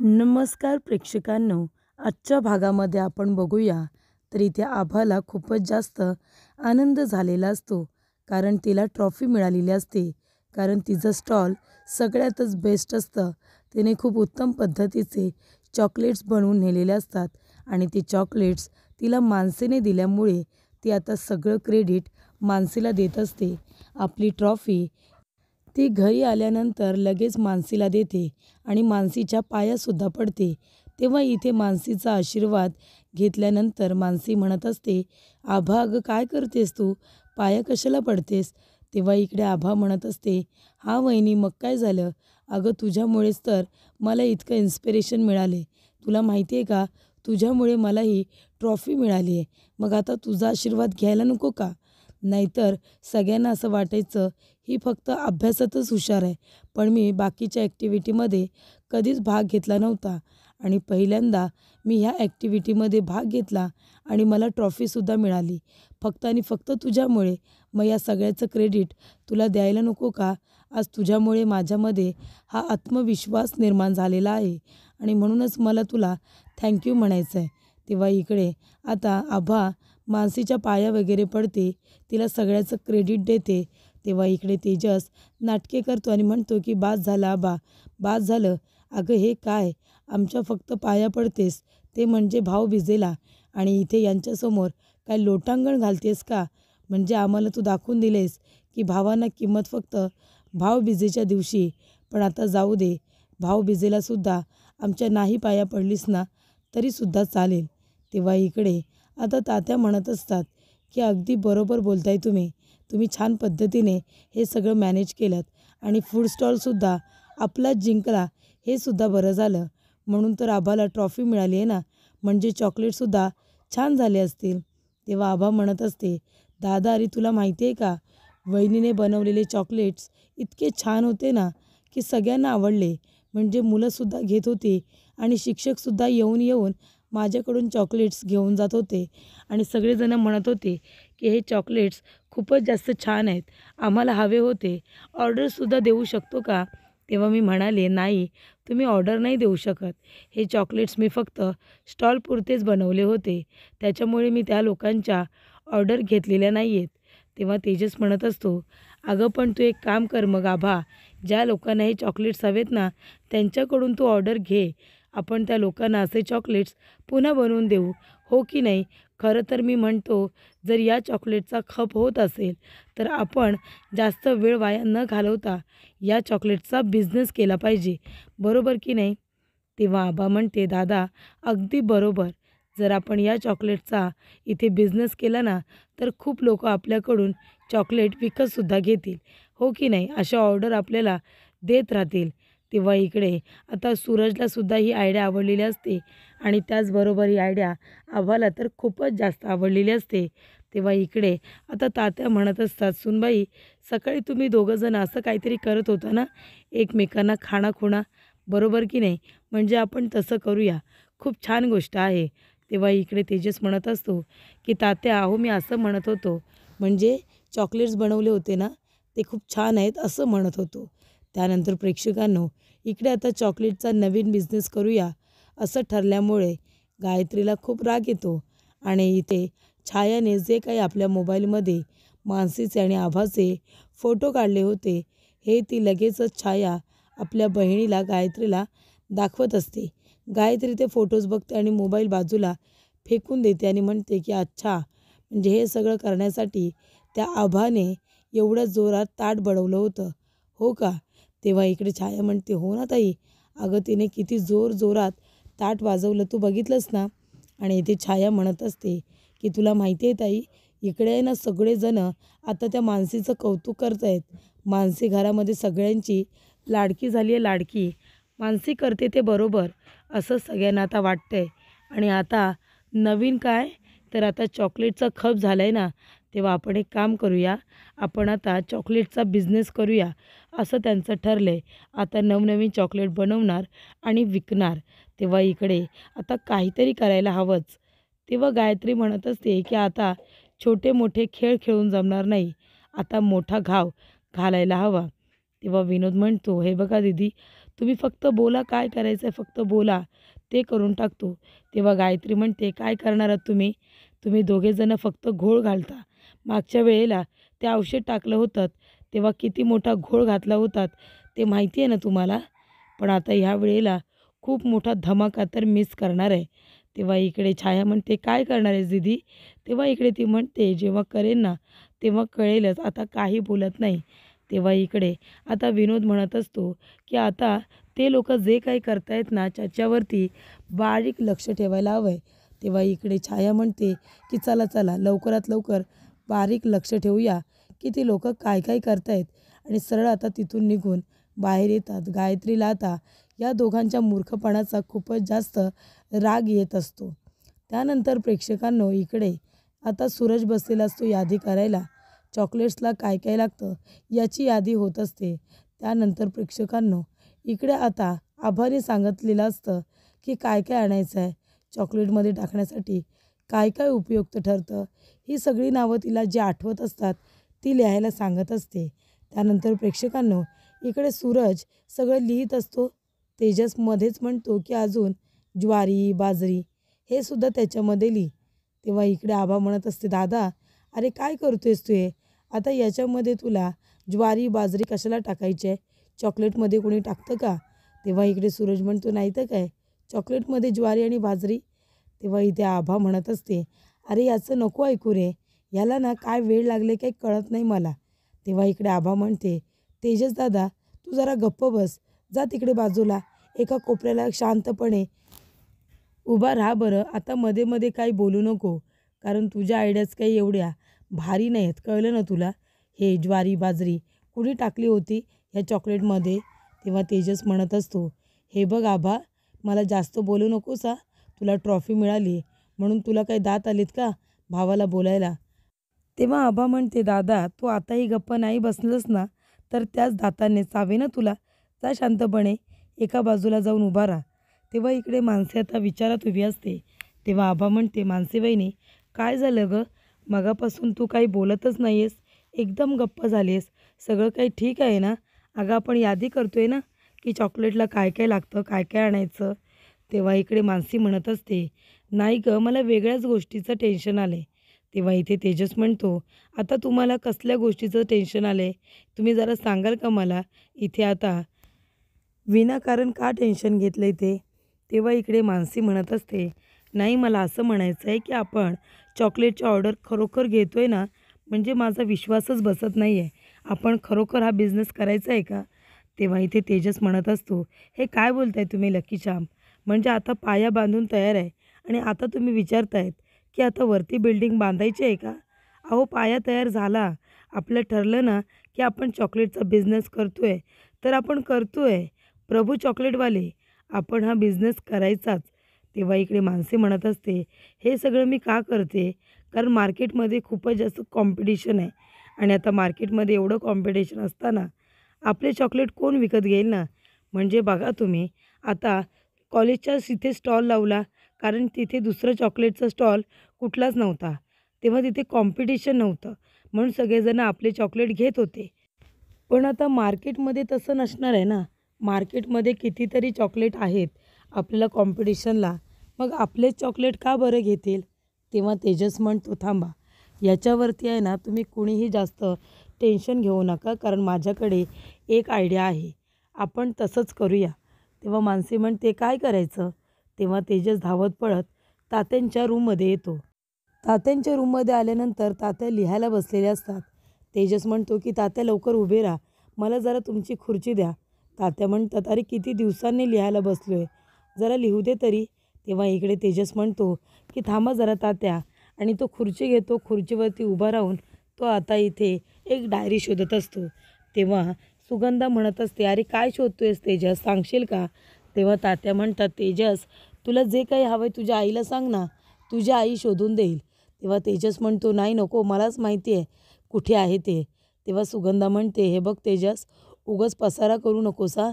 नमस्कार प्रेक्षकांनो, आजच्या भागामध्ये आपण बघूया तर इथे आभाला खूपच जास्त आनंद झालेला असतो. कारण तिला ट्रॉफी मिळालेली असते. कारण तिचं स्टॉल सगळ्यातच बेस्ट असतं. तिने खूप उत्तम पद्धतीचे चॉकलेट्स बनवून नेलेले असतात आणि ती चॉकलेट्स तिला मानसीने दिल्यामुळे ती आता सगळं क्रेडिट मानसीला देत असते. आपली ट्रॉफी ती घरी आल्यानंतर लगेच मानसीला देते आणि मानसीच्या पायासुद्धा पडते. तेव्हा इथे मानसीचा आशीर्वाद घेतल्यानंतर मानसी म्हणत असते, "आभा अगं काय करतेस तू? पाया कशाला पडतेस?" तेव्हा इकडे आभा म्हणत असते, "हां वहिनी, मग काय झालं? अगं तुझ्यामुळेच तर मला इतकं इन्स्पिरेशन मिळाले. तुला माहिती आहे का, तुझ्यामुळे मला ही ट्रॉफी मिळाली आहे. मग आता तुझा आशीर्वाद घ्यायला नको का? नाहीतर सगळ्यांना असं वाटायचं ही फक्त अभ्यासातच हुशार आहे. पण मी बाकीच्या ॲक्टिव्हिटीमध्ये कधीच भाग घेतला नव्हता आणि पहिल्यांदा मी ह्या ॲक्टिव्हिटीमध्ये भाग घेतला आणि मला ट्रॉफीसुद्धा मिळाली. फक्त आणि फक्त तुझ्यामुळे. मग या सगळ्याचं क्रेडिट तुला द्यायला नको का? आज तुझ्यामुळे माझ्यामध्ये हा आत्मविश्वास निर्माण झालेला आहे आणि म्हणूनच मला तुला थँक म्हणायचं आहे." तेव्हा इकडे आता आभा मानसीच्या पाया वगैरे पडते, तिला सगळ्याचं क्रेडिट देते. तेव्हा इकडे तेजस नाटके करतो आणि म्हणतो की "बास झालं आबा, बास झालं. अगं हे काय, आमच्या फक्त पाया पडतेस, ते म्हणजे भाऊबीजेला, आणि इथे यांच्यासमोर काय लोटांगण घालतेस का? म्हणजे आम्हाला तू दाखवून दिलेस की भावांना किंमत फक्त भाऊबीजेच्या दिवशी. पण आता जाऊ दे, भाऊबीजेलासुद्धा आमच्या नाही पाया पडलीस ना तरीसुद्धा चालेल." तेव्हा इकडे आता तात्या म्हणत असतात की "अगदी बरोबर बोलताय तुम्ही. तुम्ही छान पद्धतीने हे सगळं मॅनेज केलंत आणि फूड स्टॉलसुद्धा आपलाच जिंकला, हे सुद्धा बरं झालं. म्हणून तर आभाला ट्रॉफी मिळाली आहे ना, म्हणजे चॉकलेटसुद्धा छान झाले असतील." तेव्हा आभा म्हणत असते, "दादा, अरे तुला माहिती आहे का, वहिनीने बनवलेले चॉकलेट्स इतके छान होते ना की सगळ्यांना आवडले. म्हणजे मुलंसुद्धा घेत होती आणि शिक्षकसुद्धा येऊन येऊन माझ्याकडून चॉकलेट्स घेऊन जात होते आणि सगळेजण म्हणत होते की हे चॉकलेट्स खूपच जास्त छान आहेत, आम्हाला हवे होते, ऑर्डरसुद्धा देऊ शकतो का?" तेव्हा मी म्हणाले, "नाही, तुम्ही ऑर्डर नाही देऊ शकत. हे चॉकलेट्स मी फक्त स्टॉलपुरतेच बनवले होते. त्याच्यामुळे मी त्या लोकांच्या ऑर्डर घेतलेल्या नाही आहेत." तेव्हा तेजस म्हणत असतो, "अगं पण तू एक काम कर मग आभा, ज्या लोकांना हे चॉकलेट्स हवेत ना त्यांच्याकडून तू ऑर्डर घे. आपण त्या लोकांना असे चॉकलेट्स पुन्हा बनवून देऊ, हो की नाही? खरं तर मी म्हणतो, जर या चॉकलेटचा खप होत असेल तर आपण जास्त वेळ वाया न घालवता या चॉकलेटचा बिझनेस केला पाहिजे, बरोबर की नाही?" तेव्हा आबा म्हणते, "दादा, अगदी बरोबर. जर आपण या चॉकलेटचा इथे बिझनेस केला ना तर खूप लोक आपल्याकडून चॉकलेट विकतसुद्धा घेतील, हो की नाही? अशा ऑर्डर आपल्याला देत राहतील." तेव्हा इकडे आता सूरजलासुद्धा ही आयडिया आवडलेली असते आणि त्याचबरोबर ही आयडिया आभाला तर खूपच जास्त आवडलेली असते. तेव्हा इकडे आता तात्या म्हणत असतात, "सुनबाई, सकाळी तुम्ही दोघंजण असं काहीतरी करत होता ना, एकमेकांना खाणाखुणा, बरोबर की नाही? म्हणजे आपण तसं करूया, खूप छान गोष्ट आहे." तेव्हा इकडे तेजस म्हणत असतो की "तात्या, अहो मी असं म्हणत होतो, म्हणजे चॉकलेट्स बनवले होते ना, ते खूप छान आहेत असं म्हणत होतो." त्यानंतर प्रेक्षकांनो, इकडे आता चॉकलेटचा नवीन बिझनेस करूया असं ठरल्यामुळे गायत्रीला खूप राग येतो आणि इथे छायाने जे काही आपल्या मोबाईलमध्ये मानसीचे आणि आभाचे फोटो काढले होते, हे ती लगेचच छाया आपल्या बहिणीला गायत्रीला दाखवत असते. गायत्री ते फोटोज बघते आणि मोबाईल बाजूला फेकून देते आणि म्हणते की "अच्छा, म्हणजे हे सगळं करण्यासाठी त्या आभाने एवढ्या जोरात ताट बडवलं होतं, हो का?" तेव्हा इकडे छाया म्हणते, "हो ना ताई, अगं तिने किती जोरात ताट वाजवलं, तू बघितलंस ना?" आणि इथे छाया म्हणत असते की "तुला माहिती आहे ताई, इकडे आहे ना सगळेजणं आता त्या मानसीचं कौतुक करत आहेत. मानसी घरामध्ये सगळ्यांची लाडकी झाली आहे, लाडकी. मानसी करते ते बरोबर असं सगळ्यांना आता वाटतंय. आणि आता नवीन काय, तर आता चॉकलेटचा खप झाला आहे ना, तेव्हा आपण एक काम करूया, आपण आता चॉकलेटचा बिझनेस करूया." असं त्यांचं ठरलं आहे. आता नवनवीन चॉकलेट बनवणार आणि विकणार. तेव्हा इकडे आता काहीतरी करायला हवंच. तेव्हा गायत्री म्हणत असते की "आता छोटे मोठे खेळ खेळून जमणार नाही, आता मोठा घाव घालायला हवा." तेव्हा विनोद म्हणतो, "हे बघा दीदी, तुम्ही फक्त बोला, काय करायचं आहे फक्त बोला, ते करून टाकतो. तेव्हा गायत्री म्हणते, काय करणार आहात तुम्ही? तुम्ही दोघेजणं फक्त घोळ घालता. मागच्या वेळेला ते औषध टाकलं होतं तेव्हा किती मोठा घोळ घातला होतात ते माहिती आहे ना तुम्हाला? पण आता ह्या वेळेला खूप मोठा धमाका तर मिस करणार आहे. तेव्हा इकडे छाया म्हणते, काय करणार आहेस दीदी? तेव्हा इकडे ती म्हणते, जेव्हा करेन ना तेव्हा कळेलच, आता काही बोलत नाही. तेव्हा इकडे आता विनोद म्हणत असतो, की आता ते लोकं जे काही करतायत ना त्याच्यावरती बारीक लक्ष ठेवायला हवं आहे. तेव्हा इकडे छाया म्हणते, की चला चला लवकरात लवकर बारीक लक्ष ठेवूया, की ती लोकं काय काय करतायत आणि सरळ आता तिथून निघून बाहेर येतात. गायत्रीला आता या दोघांच्या मूर्खपणाचा खूपच जास्त राग येत असतो. त्यानंतर प्रेक्षकांनो इकडे आता सूरज बसलेला असतो यादी करायला. चॉकलेट्सला काय काय लागतं याची यादी होत असते. त्यानंतर प्रेक्षकांनो इकडे आता आभाने सांगितलेलं असतं, की काय काय आणायचं आहे, चॉकलेटमध्ये टाकण्यासाठी काय काय उपयुक्त ठरतं. ही सगळी नावं तिला जी आठवत असतात ती लिहायला सांगत असते. त्यानंतर प्रेक्षकांनो इकडे सूरज सगळं लिहित असतो. तेजस मध्येच म्हणतो, की अजून ज्वारी, बाजरी हे सुद्धा त्याच्यामध्ये लिही. तेव्हा इकडे आभा म्हणत असते, दादा अरे काय करतोयस तू हे? आता याच्यामध्ये तुला ज्वारी, बाजरी कशाला टाकायची आहे? चॉकलेटमध्ये कोणी टाकतं का? तेव्हा इकडे सूरज म्हणतो, नाही तर काय, चॉकलेटमध्ये ज्वारी आणि बाजरी? तेव्हा इथे आभा म्हणत असते, अरे याचं नको ऐकू रे, ह्याला ना काय वेळ लागले काही कळत नाही मला. तेव्हा इकडे आभा म्हणते, तेजस दादा तू जरा गप्प बस, जा तिकडे बाजूला एका कोपऱ्याला शांतपणे उभा राहा बरं. आता मध्ये मध्ये काही बोलू नको, कारण तुझ्या आयडियाज काही एवढ्या भारी नाही आहेत, कळलं ना तुला? हे ज्वारी बाजरी कुणी टाकली होती ह्या चॉकलेटमध्ये? तेव्हा तेजस म्हणत असतो, हे बघ आभा, मला जास्त बोलू नकोस हा, तुला ट्रॉफी मिळाली म्हणून तुला काही दात आलेत का भावाला बोलायला? तेव्हा आभा म्हणते, दादा तू आताही गप्प नाही बसलंस ना तर त्याच दाताने चावे ना तुला. जा शांतपणे एका बाजूला जाऊन उभा राहा. तेव्हा इकडे मानसी आता विचारात उभी असते. तेव्हा आभा म्हणते, मानसी वहिनी काय झालं गं? मगापासून तू काही बोलतच नाही आहेस, एकदम गप्प झाली आहेस, सगळं काही ठीक आहे ना? अगं आपण यादी करतोय ना की चॉकलेटला काय काय लागतं, काय काय आणायचं. तेव्हा इकडे मानसी म्हणत असते, नाही गं मला वेगळ्याच गोष्टीचं टेन्शन आलं आहे. तेव्हा इथे तेजस म्हणतो, आता तुम्हाला कसल्या गोष्टीचं टेन्शन आलं आहे? तुम्ही जरा सांगाल का मला? इथे आता विनाकारण का टेन्शन घेतलं आहे ते? तेव्हा इकडे मानसी म्हणत असते, नाही मला असं म्हणायचं आहे की आपण चॉकलेटची ऑर्डर खरोखर घेतो आहे ना, म्हणजे माझा विश्वासच बसत नाही आहे. आपण खरोखर हा बिझनेस करायचा आहे का? तेव्हा इथे तेजस म्हणत असतो, हे काय बोलताय तुम्ही लकी चार्म? म्हणजे आता पाया बांधून तयार आहे आणि आता तुम्ही विचारतायत की आता वरती बिल्डिंग बांधायची आहे का? अहो पाया तयार झाला. आपलं ठरलं ना की आपण चॉकलेटचा बिझनेस करतोय, तर आपण करतोय. प्रभू चॉकलेटवाले, आपण हा बिझनेस करायचाच. तेव्हा इकडे मानसी म्हणत असते, हे सगळं मी का करते? कारण मार्केटमध्ये खूपच जास्त कॉम्पिटिशन आहे आणि आता मार्केटमध्ये एवढं कॉम्पिटिशन असताना आपले चॉकलेट कोण विकत घेईल ना? म्हणजे बघा तुम्ही, आता कॉलेजच्याच इथे स्टॉल लावला, कारण तिथे दुसरं चॉकलेटचा स्टॉल कुठलाच नव्हता. तेव्हा तिथे कॉम्पिटिशन नव्हतं, म्हणून सगळेजण आपले चॉकलेट घेत होते. पण आता मार्केटमध्ये तसं नसणार आहे ना. मार्केटमध्ये कितीतरी चॉकलेट आहेत आपल्याला कॉम्पिटिशनला. मग आपलेच चॉकलेट का बरं घेतील? तेव्हा तेजस म्हणतो, थांबा, याच्यावरती आहे ना तुम्ही कुणीही जास्त टेन्शन घेऊ नका, कारण माझ्याकडे एक आयडिया आहे. आपण तसंच करूया. तेव्हा मानसी म्हणते, काय करायचं? तेव्हा तेजस धावत पळत तात्यांच्या रूममध्ये येतो. तात्यांच्या रूममध्ये आल्यानंतर तात्या लिहायला बसलेले असतात. तेजस म्हणतो, की तात्या लवकर उभे राहा, मला जरा तुमची खुर्ची द्या. तात्या म्हणतात, अरे किती दिवसांनी लिहायला बसलो आहे, जरा लिहू दे तरी. तेव्हा इकडे तेजस म्हणतो, की थांबा जरा तात्या, आणि तो खुर्ची घेतो. खुर्चीवरती उभा राहून तो आता इथे एक डायरी शोधत असतो. तेव्हा सुगंधा म्हणत असते, अरे काय शोधतोयस तेजस, सांगशील का? तेव्हा तात्या म्हणतात, तेजस तुला जे काही हवं आहे तुझ्या आईला सांग ना, तुझी आई शोधून देईल. तेव्हा तेजस म्हणतो, नाही नको, मलाच माहिती आहे कुठे आहे ते. तेव्हा सुगंधा म्हणते, हे बघ तेजस, उगाच पसारा करू नकोस हा.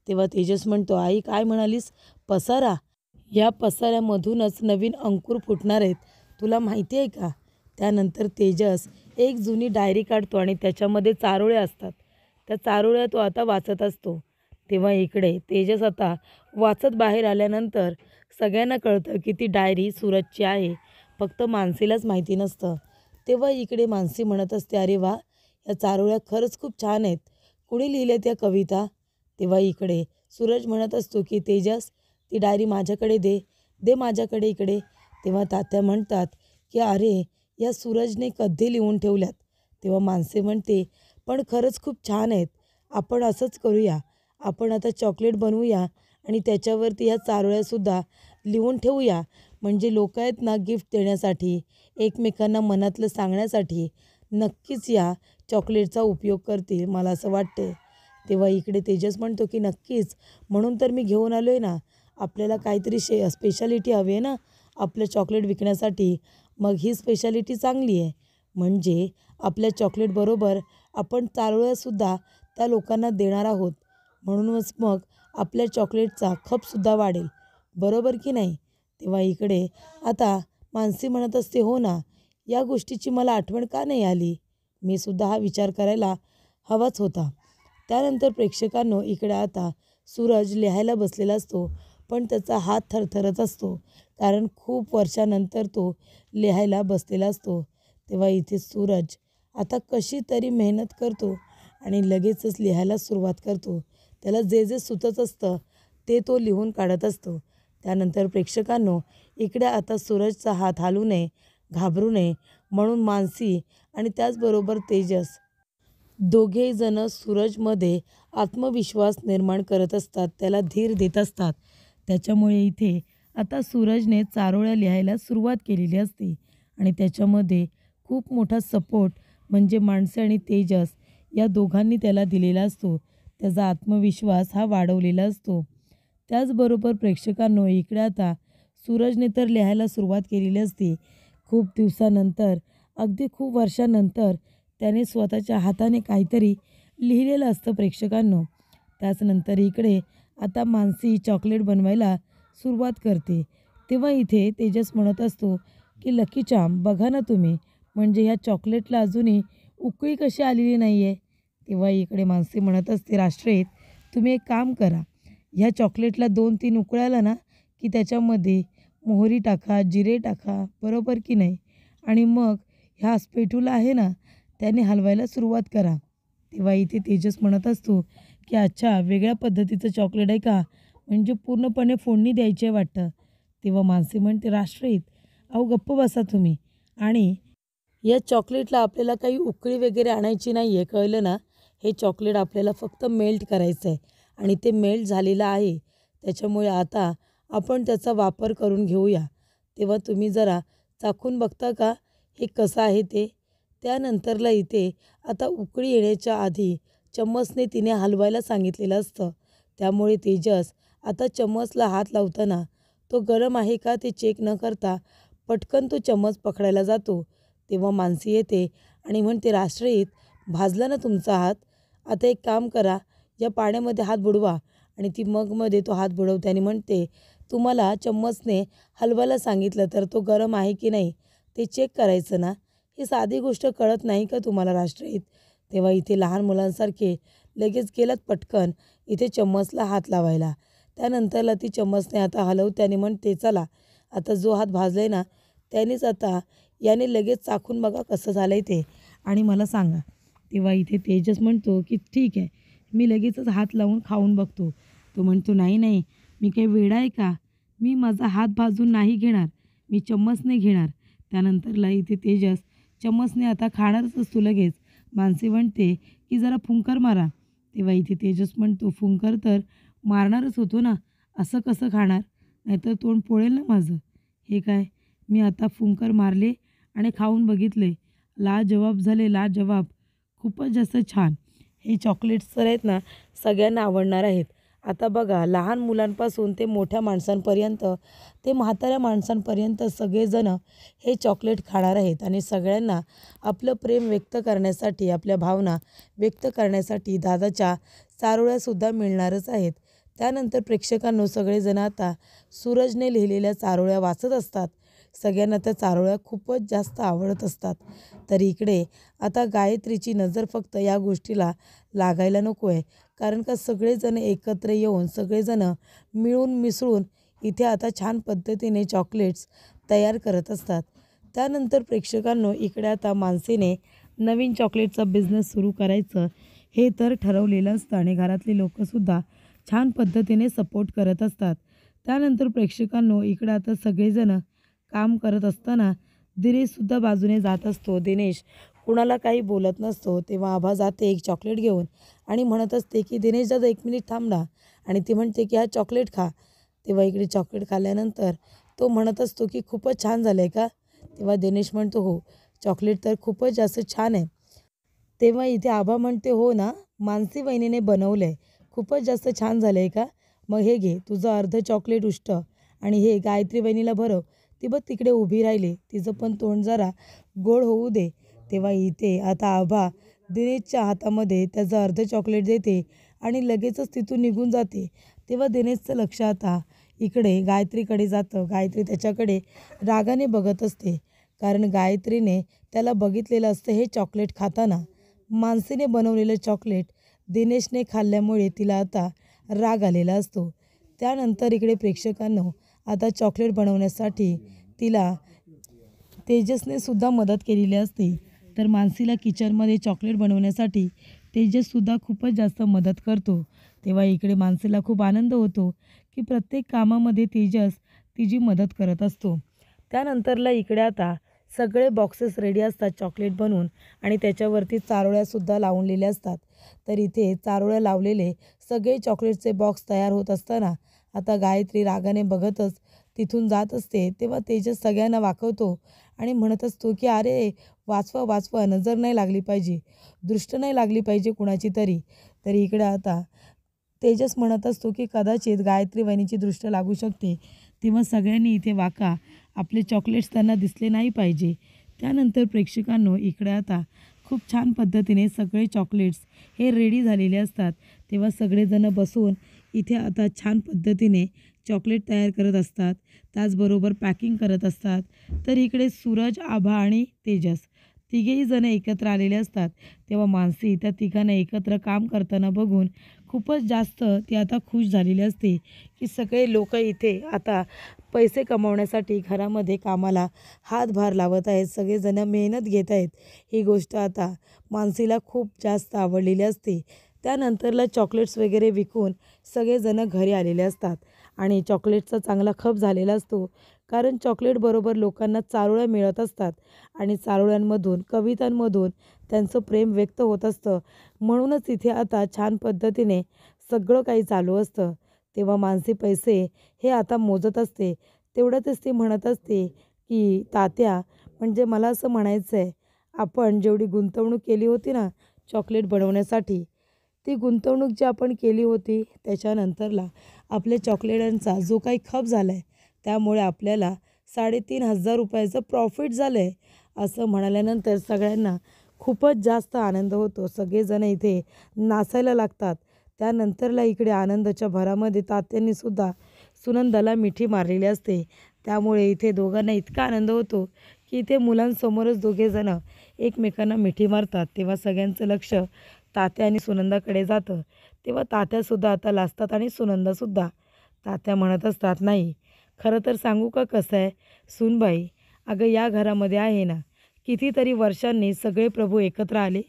तेव्हा तेजस म्हणतो, आई काय म्हणालीस? पसारा? या पसाऱ्यामधूनच नवीन अंकुर फुटणार आहेत, तुला माहिती आहे का? त्यानंतर तेजस एक जुनी डायरी काढतो आणि त्याच्यामध्ये चारोळ्या असतात. त्या चारोळ्या तो आता वाचत असतो. तेव्हा इकडे तेजस आता वाचत बाहेर आल्यानंतर सगळ्यांना कळतं की ती डायरी सूरजची आहे, फक्त मानसीलाच माहिती नसतं. तेव्हा इकडे मानसी म्हणत असते, अरे वा, या चारोळ्या खरंच खूप छान आहेत, कुणी लिहिल्या त्या कविता? तेव्हा इकडे सूरज म्हणत असतो की तेजस, ती डायरी माझ्याकडे दे, दे माझ्याकडे इकडे. तेव्हा तात्या म्हणतात की अरे, या सूरजने कधी लिहून ठेवल्यात. तेव्हा मानसी म्हणते, पण खरंच खूप छान आहेत, आपण असंच करूया, आपण आता चॉकलेट बनवूया आणि त्याच्यावरती ह्या चारोळ्यासुद्धा लिहून ठेवूया, म्हणजे लोक आहेत ना गिफ्ट देण्यासाठी, एकमेकांना मनातलं सांगण्यासाठी नक्कीच या चॉकलेटचा उपयोग करतील, मला असं वाटते. तेव्हा इकडे तेजस म्हणतो की नक्कीच, म्हणून तर मी घेऊन आलो आहे ना, आपल्याला काहीतरी स्पेशालिटी हवी आहे ना आपलं चॉकलेट विकण्यासाठी, मग ही स्पेशालिटी चांगली आहे, म्हणजे आपल्या चॉकलेटबरोबर आपण चारोळ्यासुद्धा त्या लोकांना देणार आहोत, म्हणूनच मग आपल्या चॉकलेटचा खपसुद्धा वाढेल, बरोबर की नाही? तेव्हा इकडे आता मानसी म्हणत असते, हो ना, या गोष्टीची मला आठवण का नाही आली, मी सुद्धा हा विचार करायला हवाच होता. त्यानंतर प्रेक्षकांनो इकडे आता सूरज लिहायला बसलेला असतो, पण त्याचा हात थरथरत असतो, कारण खूप वर्षानंतर तो लिहायला बसलेला असतो. तेव्हा इथे सूरज आता कशी तरी मेहनत करतो आणि लगेचच लिहायला सुरुवात करतो. त्याला जे जे सुचत असतं ते तो लिहून काढत असतो. त्यानंतर प्रेक्षकांनो इकडे आता सूरजचा हात हालू नये, घाबरू नये, म्हणून मानसी आणि त्याचबरोबर तेजस दोघेही जण सूरजमध्ये आत्मविश्वास निर्माण करत असतात, त्याला धीर देत असतात. त्याच्यामुळे इथे आता सूरजने चारोळ्या लिहायला सुरुवात केलेली असते आणि त्याच्यामध्ये खूप मोठा सपोर्ट म्हणजे माणसे आणि तेजस या दोघांनी त्याला दिलेला असतो. त्याचा आत्मविश्वास हा वाढवलेला असतो. त्याचबरोबर प्रेक्षकांनो इकडे आता सूरजने तर लिहायला सुरुवात केलेली असते. खूप दिवसानंतर, अगदी खूप वर्षानंतर त्याने स्वतःच्या हाताने काहीतरी लिहिलेलं असतं प्रेक्षकांनो. त्याचनंतर इकडे आता मानसी चॉकलेट बनवायला सुरुवात करते. तेव्हा इथे तेजस म्हणत असतो की लकी चार्म बघा ना तुम्ही, म्हणजे ह्या चॉकलेटला अजूनही उकळी कशी आलेली नाही आहे. तेव्हा इकडे मानसी म्हणत असते, राष्ट्रहित, तुम्ही एक काम करा, ह्या चॉकलेटला 2-3 उकळ्या आला ना की त्याच्यामध्ये मोहरी टाका, जिरे टाका, बरोबर की नाही, आणि मग ह्या स्पेटूला आहे ना त्याने हलवायला सुरुवात करा. तेव्हा इथे तेजस म्हणत असतो की अच्छा, वेगळ्या पद्धतीचं चॉकलेट आहे का, म्हणजे पूर्णपणे फोडणी द्यायची आहे वाटतं. तेव्हा मानसी म्हणते, राष्ट्रहित, अहो गप्प बसा तुम्ही, आणि या चॉकलेटला आपल्याला काही उकळी वगैरे आणायची नाही आहे, कळलं ना, हे चॉकलेट आपल्याला फक्त मेल्ट करायचं आहे आणि ते मेल्ट झालेलं आहे, त्याच्यामुळे आता आपण त्याचा वापर करून घेऊया. तेव्हा तुम्ही जरा चाखून बघता का हे कसं आहे ते? त्यानंतरला इथे आता उकळी येण्याच्या आधी चम्मचने तिने हलवायला सांगितलेलं असतं, त्यामुळे तेजस आता चम्मचला हात लावताना तो गरम आहे का ते चेक न करता पटकन तो चम्मच पकडायला जातो. तेव्हा मानसी येते आणि म्हणते, राष्ट्रहित, भाजला ना तुमचा हात, आता एक काम करा, या पाण्यामध्ये हात बुडवा, आणि ती मगमध्ये तो हात बुडवते आणि म्हणते, तुम्हाला चम्मचने हलवायला सांगितलं तर तो गरम आहे की नाही ते चेक करायचं ना, ही साधी गोष्ट कळत नाही का तुम्हाला राष्ट्रहित? तेव्हा इथे लहान मुलांसारखे लगेच गेलात पटकन इथे चम्मचला हात लावायला. त्यानंतरला ती चम्मचने आता हलवते आणि म्हणते, चला आता जो हात भाजलाय ना त्यानेच आता याने लगेच चाखून बघा कसं झालंय ते आणि मला सांगा. तेव्हा इथे तेजस म्हणतो की ठीक आहे, मी लगेचच हात लावून खाऊन बघतो. तो म्हणतो, नाही नाही, मी काही वेडा आहे का, मी माझा हात भाजून नाही घेणार, मी चम्मचने घेणार. त्यानंतरला इथे तेजस चम्मचने आता खाणारच असतो लगेच. मानसी म्हणते की जरा फुंकर मारा. तेव्हा इथे तेजस म्हणतो, फुंकर तर मारणारच होतो ना, असं कसं खाणार, नाहीतर तोंड पोळेल ना माझं. हे काय, मी आता फुंकर मारले आणि खाऊन बघितले, लाजवाब झाले, लाजवाब, खूपच जास्त छान. हे चॉकलेट्स तर आहेत ना सगळ्यांना आवडणार आहेत. आता बघा, लहान मुलांपासून ते मोठ्या माणसांपर्यंत, ते म्हाताऱ्या माणसांपर्यंत सगळेजण हे चॉकलेट खाणार आहेत आणि सगळ्यांना आपलं प्रेम व्यक्त करण्यासाठी, आपल्या भावना व्यक्त करण्यासाठी दादाच्या चारोळ्यासुद्धा मिळणारच आहेत. त्यानंतर प्रेक्षकांनो सगळेजण आता सूरजने लिहिलेल्या चारोळ्या वाचत असतात. सगळ्यांना त्या चारोळ्या खूपच जास्त आवडत असतात. तर इकडे आता गायत्रीची नजर फक्त या गोष्टीला लागायला नको आहे, कारण का सगळेजण एकत्र येऊन सगळेजण मिळून मिसळून इथे आता छान पद्धतीने चॉकलेट्स तयार करत असतात. त्यानंतर प्रेक्षकांनो इकडे आता मानसीने नवीन चॉकलेटचा बिझनेस सुरू करायचं हे तर ठरवलेलं असतं आणि घरातले लोकंसुद्धा छान पद्धतीने सपोर्ट करत असतात. त्यानंतर प्रेक्षकांनो इकडे आता सगळेजण काम करत असताना दिनेशसुद्धा बाजूने जात असतो. दिनेश कुणाला काही बोलत नसतो. तेव्हा आभा जाते एक चॉकलेट घेऊन आणि म्हणत असते की दिनेश दादा 1 मिनिट थांब ना. आणि ती म्हणते की हा चॉकलेट खा. तेव्हा इकडे चॉकलेट खाल्ल्यानंतर तो म्हणत असतो की खूपच छान झालं आहे का? तेव्हा दिनेश म्हणतो हो, चॉकलेट तर खूपच जास्त छान आहे. तेव्हा इथे आभा म्हणते हो ना, मानसी वहिनीने बनवलं आहे. खूपच जास्त छान झालं आहे का? मग हे घे तुझं अर्धं चॉकलेट उष्ट आणि हे गायत्री वहिनीला भरव. ती बघ तिकडे उभी राहिली, तिचं पण तोंड जरा गोड होऊ दे. तेव्हा इथे आता आभा दिनेशच्या हातामध्ये त्याचं अर्धं चॉकलेट देते आणि लगेचच तिथून निघून जाते. तेव्हा दिनेशचं लक्ष आता इकडे गायत्रीकडे जातं. गायत्री त्याच्याकडे रागाने बघत असते, कारण गायत्रीने त्याला बघितलेलं असतं हे चॉकलेट खाताना. मानसीने बनवलेलं चॉकलेट दिनेशने खाल्ल्यामुळे तिला आता राग आलेला असतो. त्यानंतर इकडे प्रेक्षकांनो आता चॉकलेट बनवण्यासाठी तिला तेजसने सुद्धा मदत केलेली असते. तर मानसीला किचनमध्ये चॉकलेट बनवण्यासाठी तेजससुद्धा खूपच जास्त मदत करतो. तेव्हा इकडे मानसीला खूप आनंद होतो की प्रत्येक कामामध्ये तेजस तिची मदत करत असतो. त्यानंतरला इकडे आता सगळे बॉक्सेस रेडी असतात चॉकलेट बनवून आणि त्याच्यावरती चारोळ्यासुद्धा लावलेल्या असतात. तर इथे चारोळ्या लावलेले सगळे चॉकलेटचे बॉक्स तयार होत असताना आता गायत्री रागाने बघतच तिथून जात असते. तेव्हा तेजस सगळ्यांना वाकवतो आणि म्हणत असतो की अरे वाचवा वाचवा, नजर नाही लागली पाहिजे, दृष्ट नाही लागली पाहिजे कुणाची तरी. तर इकडे आता तेजस म्हणत असतो की कदाचित गायत्री वहिनीची दृष्ट लागू शकते. तेव्हा सगळ्यांनी इथे वाका, आपले चॉकलेट्स त्यांना दिसले नाही पाहिजे. त्यानंतर प्रेक्षकांनो इकडे आता खूप छान पद्धतीने सगळे चॉकलेट्स हे रेडी झालेले असतात. तेव्हा सगळेजण बसून इथे आता छान पद्धतीने चॉकलेट तयार करत असतात, त्याचबरोबर पॅकिंग करत असतात. तर इकडे सूरज, आभा आणि तेजस तिघेही जण एकत्र आलेले असतात. तेव्हा मानसी त्या तिघांना एकत्र काम करताना बघून खूपच जास्त ती आता खुश झालेली असते की सगळे लोक इथे आता पैसे कमवण्यासाठी घरामध्ये कामाला हातभार लावत आहेत, सगळेजण मेहनत घेत आहेत. ही गोष्ट आता मानसीला खूप जास्त आवडलेली असते. त्यानंतरला चॉकलेट्स वगैरे विकून सगळेजण घरी आलेले असतात आणि चॉकलेटचा चांगला खप झालेला असतो, कारण चॉकलेटबरोबर लोकांना चारोळ्या मिळत असतात आणि चारोळ्यांमधून कवितांमधून त्यांचं प्रेम व्यक्त होत असतं. म्हणूनच इथे आता छान पद्धतीने सगळं काही चालू असतं. तेव्हा मानसी पैसे हे आता मोजत असते. तेवढ्यातच ती म्हणत असते की तात्या, म्हणजे मला असं म्हणायचं आहे, आपण जेवढी गुंतवणूक केली होती ना चॉकलेट बनवण्यासाठी, ती गुंतवणूक जी आपण केली होती त्याच्यानंतरला आपल्या चॉकलेटांचा जो काही खप झाला आहे त्यामुळे आपल्याला 3,500 रुपयाचं प्रॉफिट झालं आहे. असं म्हणाल्यानंतर सगळ्यांना खूपच जास्त आनंद होतो. सगळेजण इथे नाचायला लागतात. त्यानंतरला इकडे आनंदाच्या भरामध्ये तात्यांनीसुद्धा सुनंदाला मिठी मारलेली असते. त्यामुळे इथे दोघांना इतका आनंद होतो की इथे मुलांसमोरच दोघेजणं एकमेकांना मिठी मारतात. तेव्हा सगळ्यांचं लक्ष तात्या आणि सुनंदाकडे जातं. तेव्हा तात्यासुद्धा आता लाजतात आणि सुनंदासुद्धा. तात्या म्हणत असतात, नाही खरं तर सांगू का कसं आहे सूनबाई, अगं या घरामध्ये आहे ना कितीतरी वर्षांनी सगळे प्रभू एकत्र आले,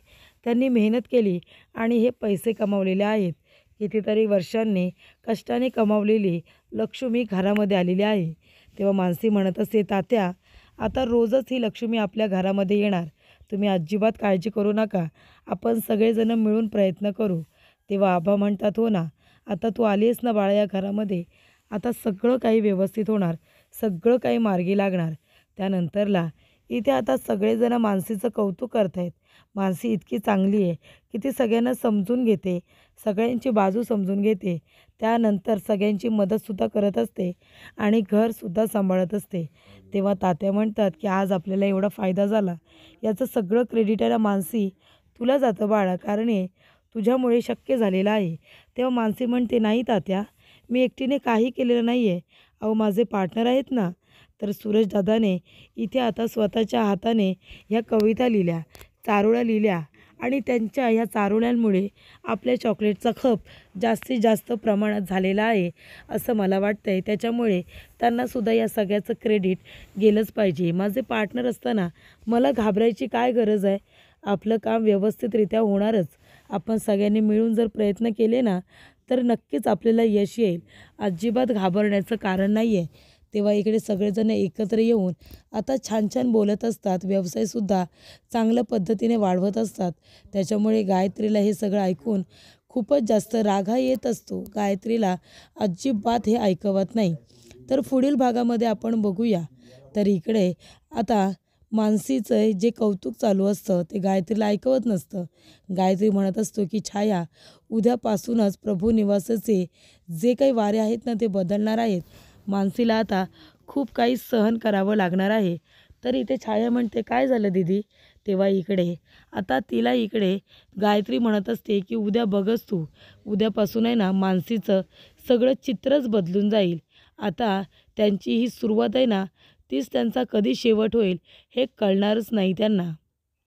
त्यांनी मेहनत केली आणि हे पैसे कमावलेले आहेत. कितीतरी वर्षांनी कष्टाने कमावलेली लक्ष्मी घरामध्ये आलेली आहे. तेव्हा मानसी म्हणत असते, तात्या आता रोजच ही लक्ष्मी आपल्या घरामध्ये येणार, तुम्ही अजिबात काळजी करू नका, आपण सगळेजण मिळून प्रयत्न करू. तेव्हा आबा म्हणतात, हो ना, आता तू आली आहेस ना बाळा या घरामध्ये, आता सगळं काही व्यवस्थित होणार, सगळं काही मार्गी लागणार. त्यानंतरला इथे आता सगळेजण मानसीचं कौतुक करत आहेत. मानसी इतकी चांगली आहे की ती सगळ्यांना समजून घेते, सगळ्यांची बाजू समजून घेते. त्यानंतर सगळ्यांची मदतसुद्धा करत असते आणि घरसुद्धा सांभाळत असते. तेव्हा तात्या म्हणतात की आज आपल्याला एवढा फायदा झाला, याचं सगळं क्रेडिट आहे ना मानसी तुला जातं बाळा, कारण हे तुझ्यामुळे शक्य झालेलं आहे. तेव्हा मानसी म्हणते, नाही तात्या, मी एकटीने काही केलेलं नाही आहे, अहो माझे पार्टनर आहेत ना. तर सूरज दादाने इथे आता स्वतःच्या हाताने ह्या कविता लिहिल्या, चारोळ्या लिहिल्या आणि त्यांच्या ह्या चारोळ्यांमुळे आपल्या चॉकलेटचा खप जास्तीत जास्त प्रमाणात झालेला आहे असं मला वाटतं आहे. त्याच्यामुळे त्यांनासुद्धा या सगळ्याचं क्रेडिट गेलंच पाहिजे. माझे पार्टनर असताना मला घाबरायची काय गरज आहे? आपलं काम व्यवस्थितरित्या होणारच. आपण सगळ्यांनी मिळून जर प्रयत्न केले ना तर नक्कीच आपल्याला यश येईल. अजिबात घाबरण्याचं कारण नाही आहे. तेव्हा इकडे सगळेजण एकत्र येऊन आता छान छान बोलत असतात. व्यवसायसुद्धा चांगल्या पद्धतीने वाढवत असतात. त्याच्यामुळे गायत्रीला हे सगळं ऐकून खूपच जास्त राग येत असतो. गायत्रीला अजिबात हे ऐकवत नाही. तर पुढील भागामध्ये आपण बघूया. तर इकडे आता मानसीचं जे कौतुक चालू असतं ते गायत्रीला ऐकवत नसतं. गायत्री म्हणत असतो की छाया, उद्यापासूनच प्रभू निवासाचे जे काही वारे आहेत ना ते बदलणार आहेत. मानसीला आता खूप काही सहन करावं लागणार आहे. तर इथे छाया म्हणते, काय झालं दीदी? तेव्हा इकडे आता तिला इकडे गायत्री म्हणत असते की उद्या बघच तू, उद्यापासून आहे ना मानसीचं सगळं चित्रच बदलून जाईल. आता त्यांची ही सुरुवात आहे ना तीच त्यांचा कधी शेवट होईल हे कळणारच नाही त्यांना.